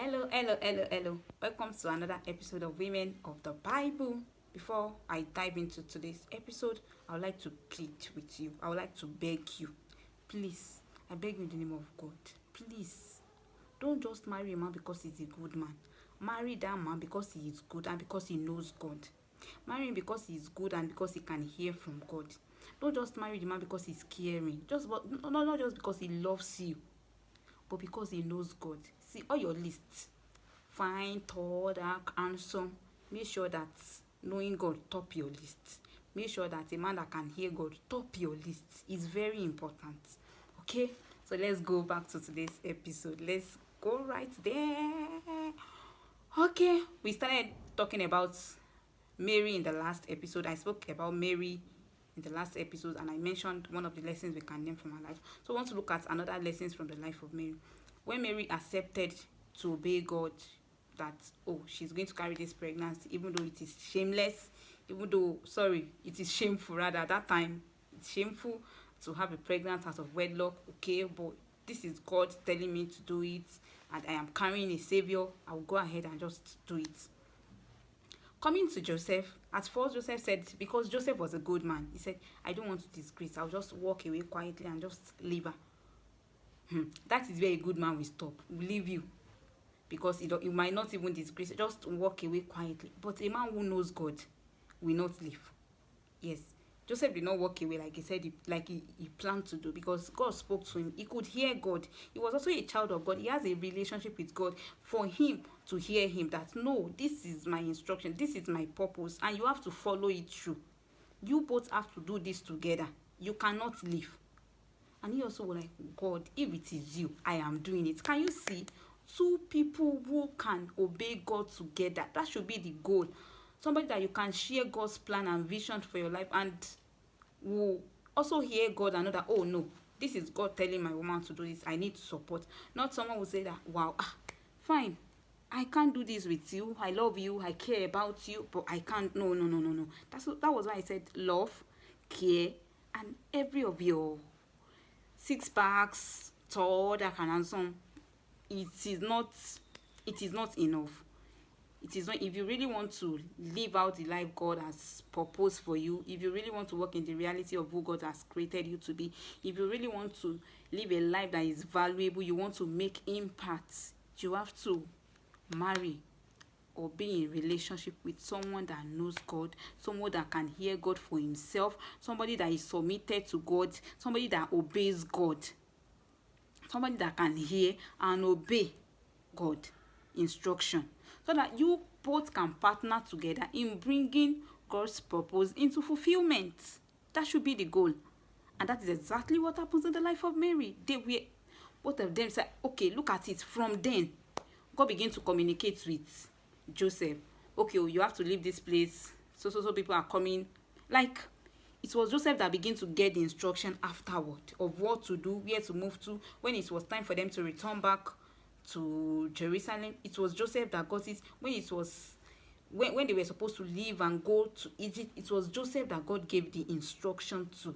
Hello. Welcome to another episode of Women of the Bible. Before I dive into today's episode, I would like to plead with you. I would like to beg you. Please, I beg you in the name of God. Please, don't just marry a man because he's a good man. Marry that man because he is good and because he knows God. Marry him because he is good and because he can hear from God. Don't just marry the man because he's caring. Not just because he loves you, but because he knows God. See, all your lists, fine, tall, dark, handsome, make sure that knowing God top your list. Make sure that a man that can hear God top your list is very important. Okay, so let's go back to today's episode. Let's go right there. Okay, we started talking about Mary in the last episode. I spoke about Mary in the last episode and I mentioned one of the lessons we can learn from her life. So I want to look at another lessons from the life of Mary. When Mary accepted to obey God, that she's going to carry this pregnancy, even though it is shameless, it is shameful rather. At that time, it's shameful to have a pregnant out of wedlock, okay, but this is God telling me to do it and I am carrying a savior. I'll go ahead and just do it. Coming to Joseph, at first Joseph said, because Joseph was a good man, he said, I don't want to disgrace, I'll just walk away quietly and just leave her. That is where a good man will stop, will leave you, because you might not even disgrace, just walk away quietly. But a man who knows God will not leave. Yes, Joseph did not walk away like he said, he planned to do, because God spoke to him. He could hear God. He was also a child of God. He has a relationship with God. For him to hear him that, no, this is my instruction, this is my purpose, and you have to follow it through. You both have to do this together. You cannot leave. And he also was like, God, if it is you, I am doing it. Can you see? Two people who can obey God together. That should be the goal. Somebody that you can share God's plan and vision for your life and will also hear God and know that, oh no, this is God telling my woman to do this. I need support. Not someone who say that, wow, fine, I can't do this with you. I love you. I care about you, but I can't. No. That was why I said love, care, and every of your six packs, tall, dark, and handsome. It is not enough. It is not. If you really want to live out the life God has proposed for you, if you really want to work in the reality of who God has created you to be, if you really want to live a life that is valuable, you want to make impact, you have to marry or be in relationship with someone that knows God, someone that can hear God for himself, somebody that is submitted to God, somebody that obeys God, somebody that can hear and obey God instruction, so that you both can partner together in bringing God's purpose into fulfillment. That should be the goal. And that is exactly what happens in the life of Mary. Both of them said, okay, look at it. From then, God began to communicate with Joseph. Okay, you have to leave this place. So people are coming. Like, it was Joseph that began to get the instruction afterward of what to do, where to move to. When it was time for them to return back to Jerusalem, it was Joseph that got it. When they were supposed to leave and go to Egypt, it was Joseph that God gave the instruction to.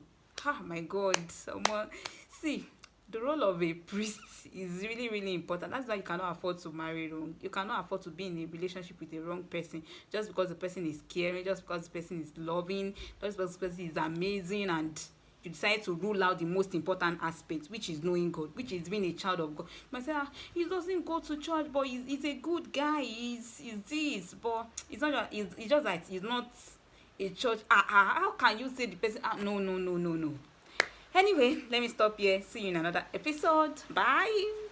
My God, someone see. The role of a priest is really, really important. That's why you cannot afford to marry wrong. You cannot afford to be in a relationship with the wrong person just because the person is caring, just because the person is loving, just because the person is amazing, and you decide to rule out the most important aspect, which is knowing God, which is being a child of God. You might say, he doesn't go to church, but he's a good guy. He's this, but it's not. It's just that he's not a church. How can you say the person? No. Anyway, let me stop here. See you in another episode. Bye.